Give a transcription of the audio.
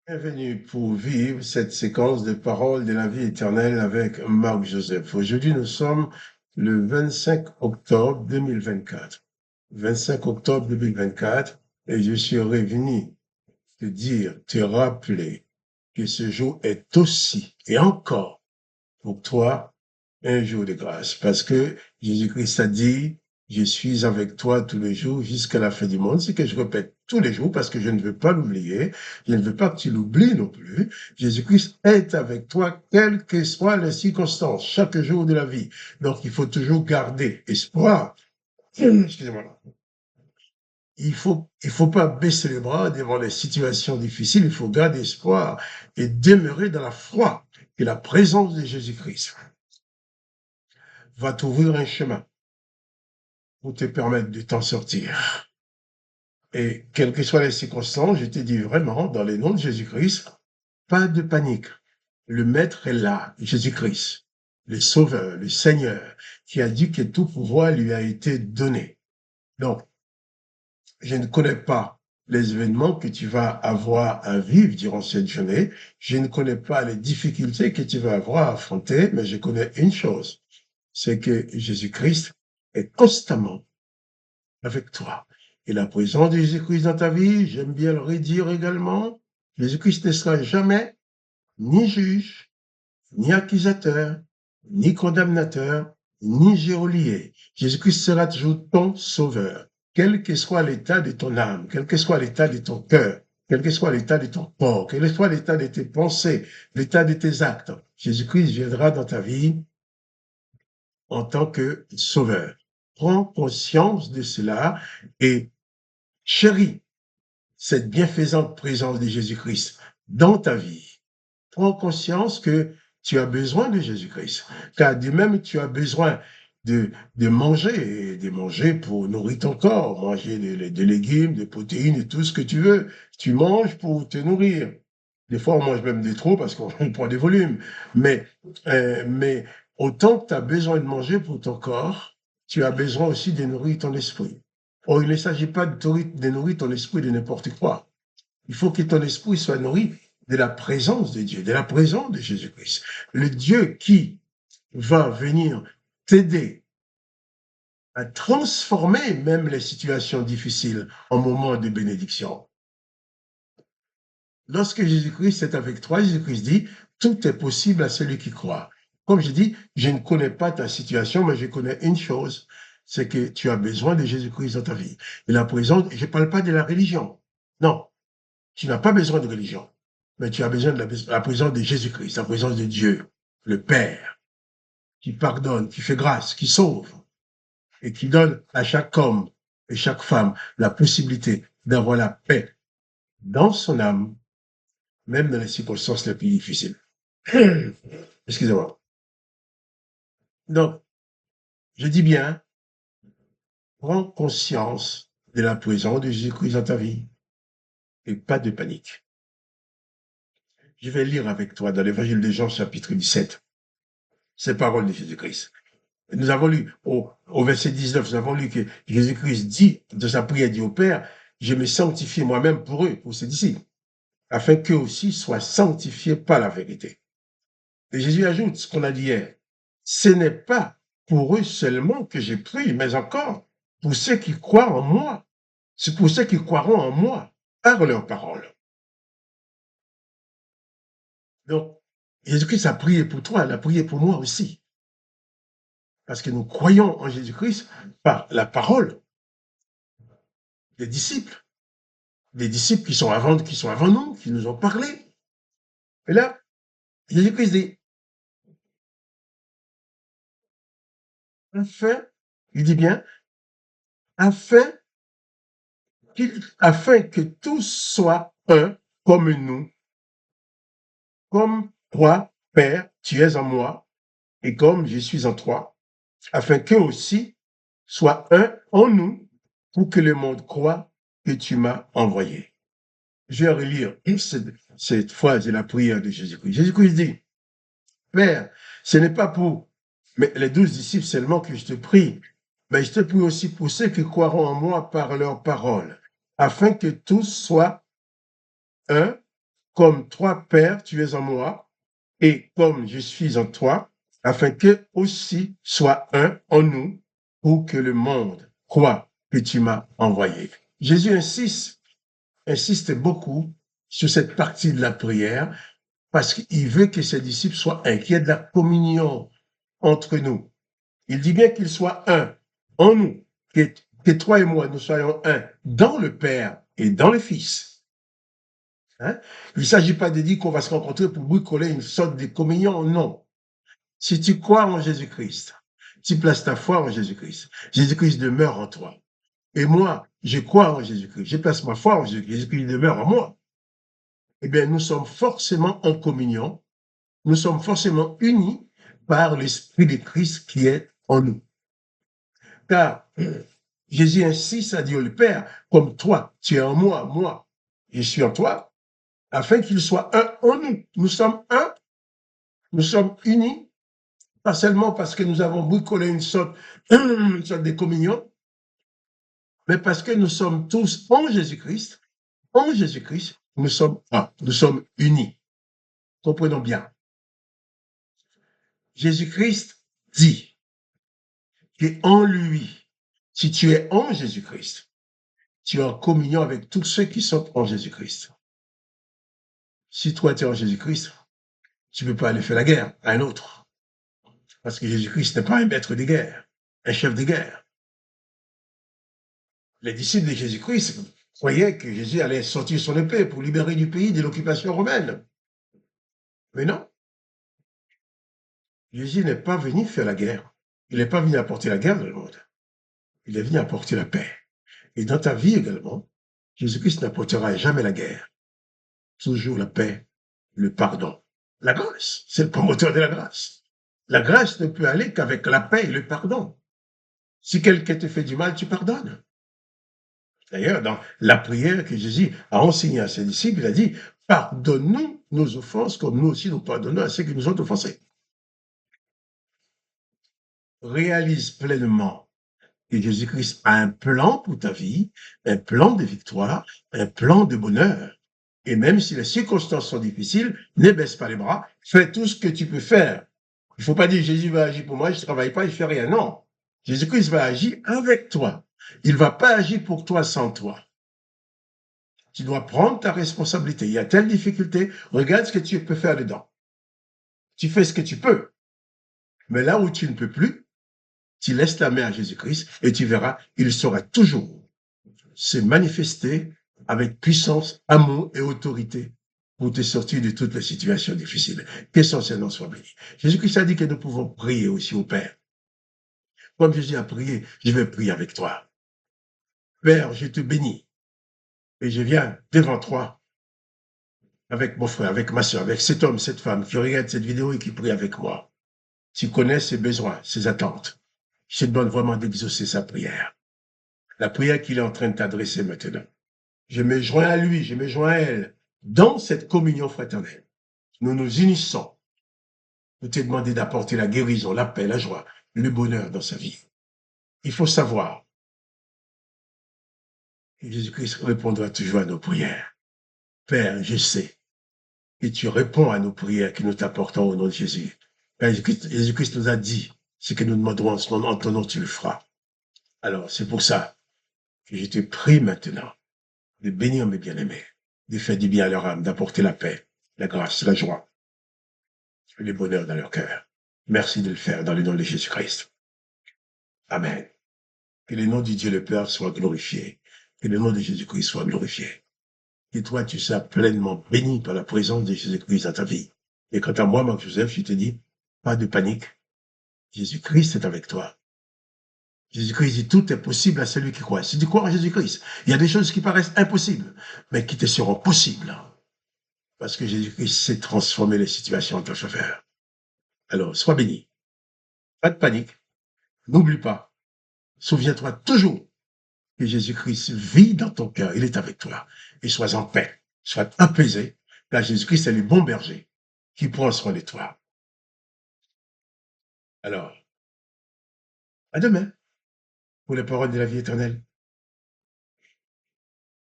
Bienvenue pour vivre cette séquence de paroles de la vie éternelle avec Marc Joseph. Aujourd'hui, nous sommes le 25 octobre 2024. 25 octobre 2024, et je suis revenu te dire, te rappeler que ce jour est aussi et encore pour toi un jour de grâce. Parce que Jésus-Christ a dit, je suis avec toi tous les jours jusqu'à la fin du monde. C'est que je répète tous les jours parce que je ne veux pas l'oublier. Je ne veux pas que tu l'oublies non plus. Jésus-Christ est avec toi, quelles que soient les circonstances, chaque jour de la vie. Donc, il faut toujours garder espoir. Excusez-moi. Il faut pas baisser les bras devant les situations difficiles. Il faut garder espoir et demeurer dans la foi et la présence de Jésus-Christ va t'ouvrir un chemin pour te permettre de t'en sortir. Et quelles que soient les circonstances, je te dis vraiment, dans le nom de Jésus-Christ, pas de panique. Le Maître est là, Jésus-Christ, le Sauveur, le Seigneur, qui a dit que tout pouvoir lui a été donné. Donc, je ne connais pas les événements que tu vas avoir à vivre durant cette journée. Je ne connais pas les difficultés que tu vas avoir à affronter, mais je connais une chose, c'est que Jésus-Christ est constamment avec toi. Et la présence de Jésus-Christ dans ta vie, j'aime bien le redire également, Jésus-Christ ne sera jamais ni juge, ni accusateur, ni condamnateur, ni geôlier. Jésus-Christ sera toujours ton sauveur. Quel que soit l'état de ton âme, quel que soit l'état de ton cœur, quel que soit l'état de ton corps, quel que soit l'état de tes pensées, l'état de tes actes, Jésus-Christ viendra dans ta vie en tant que sauveur. Prends conscience de cela et chéris cette bienfaisante présence de Jésus-Christ dans ta vie. Prends conscience que tu as besoin de Jésus-Christ, car de même tu as besoin de manger pour nourrir ton corps, manger des légumes, des protéines et tout ce que tu veux. Tu manges pour te nourrir. Des fois, on mange même des trop parce qu'on prend des volumes. Mais autant que tu as besoin de manger pour ton corps, tu as besoin aussi de nourrir ton esprit. Or, il ne s'agit pas de nourrir ton esprit de n'importe quoi. Il faut que ton esprit soit nourri de la présence de Dieu, de la présence de Jésus-Christ. Le Dieu qui va venir t'aider à transformer même les situations difficiles en moments de bénédiction. Lorsque Jésus-Christ est avec toi, Jésus-Christ dit, tout est possible à celui qui croit. Comme je dis, je ne connais pas ta situation, mais je connais une chose, c'est que tu as besoin de Jésus-Christ dans ta vie. Et la présence, je ne parle pas de la religion. Non, tu n'as pas besoin de religion, mais tu as besoin de la présence de Jésus-Christ, la présence de Dieu, le Père, qui pardonne, qui fait grâce, qui sauve, et qui donne à chaque homme et chaque femme la possibilité d'avoir la paix dans son âme, même dans les circonstances les plus difficiles. Excusez-moi. Donc, je dis bien, prends conscience de la présence de Jésus-Christ dans ta vie et pas de panique. Je vais lire avec toi dans l'évangile de Jean, chapitre 17, ces paroles de Jésus-Christ. Nous avons lu au verset 19, nous avons lu que Jésus-Christ dit, de sa prière, dit au Père, je me sanctifie moi-même pour eux, pour ses disciples, afin qu'eux aussi soient sanctifiés par la vérité. Et Jésus ajoute ce qu'on a dit hier, ce n'est pas pour eux seulement que j'ai prié, mais encore pour ceux qui croient en moi. C'est pour ceux qui croiront en moi par leurs paroles. Donc, Jésus-Christ a prié pour toi, il a prié pour moi aussi. Parce que nous croyons en Jésus-Christ par la parole des disciples. Des disciples qui sont avant nous, qui nous ont parlé. Et là, Jésus-Christ dit, afin, il dit bien, afin, afin que tous soient un comme nous, comme toi, Père, tu es en moi, et comme je suis en toi, afin qu'eux aussi soient un en nous, pour que le monde croie que tu m'as envoyé. Je vais relire cette phrase de la prière de Jésus-Christ. Jésus-Christ dit, Père, ce n'est pas pour les 12 disciples seulement que je te prie, mais je te prie aussi pour ceux qui croiront en moi par leurs paroles, afin que tous soient un comme toi, Père, tu es en moi, et comme je suis en toi, afin que aussi soit un en nous, pour que le monde croit que tu m'as envoyé. Jésus insiste beaucoup sur cette partie de la prière parce qu'il veut que ses disciples soient un, qu'il y ait de la communion entre nous. Il dit bien qu'il soit un en nous, que toi et moi, nous soyons un dans le Père et dans le Fils. Hein? Il ne s'agit pas de dire qu'on va se rencontrer pour bricoler une sorte de communion, non. Si tu crois en Jésus-Christ, tu places ta foi en Jésus-Christ. Jésus-Christ demeure en toi. Et moi, je crois en Jésus-Christ. Je place ma foi en Jésus-Christ. Jésus-Christ demeure en moi. Eh bien, nous sommes forcément en communion. Nous sommes forcément unis par l'Esprit de Christ qui est en nous. Car Jésus insiste à dire le Père, comme toi, tu es en moi, moi, je suis en toi, afin qu'il soit un en nous. Nous sommes un, nous sommes unis, pas seulement parce que nous avons bricolé une sorte de communion, mais parce que nous sommes tous en Jésus-Christ, nous sommes un, nous sommes unis. Comprenons bien. Jésus-Christ dit qu'en lui, si tu es en Jésus-Christ, tu es en communion avec tous ceux qui sont en Jésus-Christ. Si toi, tu es en Jésus-Christ, tu ne peux pas aller faire la guerre à un autre. Parce que Jésus-Christ n'est pas un maître de guerre, un chef de guerre. Les disciples de Jésus-Christ croyaient que Jésus allait sortir son épée pour libérer du pays de l'occupation romaine. Mais non, Jésus n'est pas venu faire la guerre. Il n'est pas venu apporter la guerre dans le monde. Il est venu apporter la paix. Et dans ta vie également, Jésus-Christ n'apportera jamais la guerre. Toujours la paix, le pardon. La grâce, c'est le promoteur de la grâce. La grâce ne peut aller qu'avec la paix et le pardon. Si quelqu'un te fait du mal, tu pardonnes. D'ailleurs, dans la prière que Jésus a enseignée à ses disciples, il a dit, pardonne-nous nos offenses comme nous aussi nous pardonnons à ceux qui nous ont offensés. Réalise pleinement que Jésus-Christ a un plan pour ta vie, un plan de victoire, un plan de bonheur. Et même si les circonstances sont difficiles, ne baisse pas les bras, fais tout ce que tu peux faire. Il ne faut pas dire Jésus va agir pour moi, je ne travaille pas, je ne fais rien. Non. Jésus-Christ va agir avec toi. Il ne va pas agir pour toi sans toi. Tu dois prendre ta responsabilité. Il y a telle difficulté, regarde ce que tu peux faire dedans. Tu fais ce que tu peux. Mais là où tu ne peux plus, tu laisses la main à Jésus-Christ et tu verras, il saura toujours se manifester avec puissance, amour et autorité pour te sortir de toutes les situations difficiles. Que son Seigneur soit béni. Jésus-Christ a dit que nous pouvons prier aussi au Père. Comme Jésus a prié, je vais prier avec toi. Père, je te bénis et je viens devant toi avec mon frère, avec ma soeur, avec cet homme, cette femme qui regarde cette vidéo et qui prie avec moi. Tu connais ses besoins, ses attentes. Je te demande vraiment d'exaucer sa prière. La prière qu'il est en train de t'adresser maintenant. Je me joins à lui, je me joins à elle dans cette communion fraternelle. Nous nous unissons pour te demander d'apporter la guérison, la paix, la joie, le bonheur dans sa vie. Il faut savoir que Jésus-Christ répondra toujours à nos prières. Père, je sais que tu réponds à nos prières que nous t'apportons au nom de Jésus. Jésus-Christ nous a dit ce que nous demanderons en ton nom, tu le feras. Alors, c'est pour ça que je te prie maintenant de bénir mes bien-aimés, de faire du bien à leur âme, d'apporter la paix, la grâce, la joie, le bonheur dans leur cœur. Merci de le faire dans le nom de Jésus-Christ. Amen. Que le nom du Dieu le Père soit glorifié. Que le nom de Jésus-Christ soit glorifié. Que toi, tu sois pleinement béni par la présence de Jésus-Christ dans ta vie. Et quant à moi, Marc-Joseph, je te dis, pas de panique. Jésus-Christ est avec toi. Jésus-Christ dit, tout est possible à celui qui croit. Si tu crois en Jésus-Christ, il y a des choses qui paraissent impossibles, mais qui te seront possibles. Parce que Jésus-Christ sait transformer les situations en ta faveur. Alors, sois béni. Pas de panique. N'oublie pas. Souviens-toi toujours que Jésus-Christ vit dans ton cœur. Il est avec toi. Et sois en paix. Sois apaisé. Car Jésus-Christ est le bon berger qui prend soin de toi. Alors, à demain pour les paroles de la vie éternelle.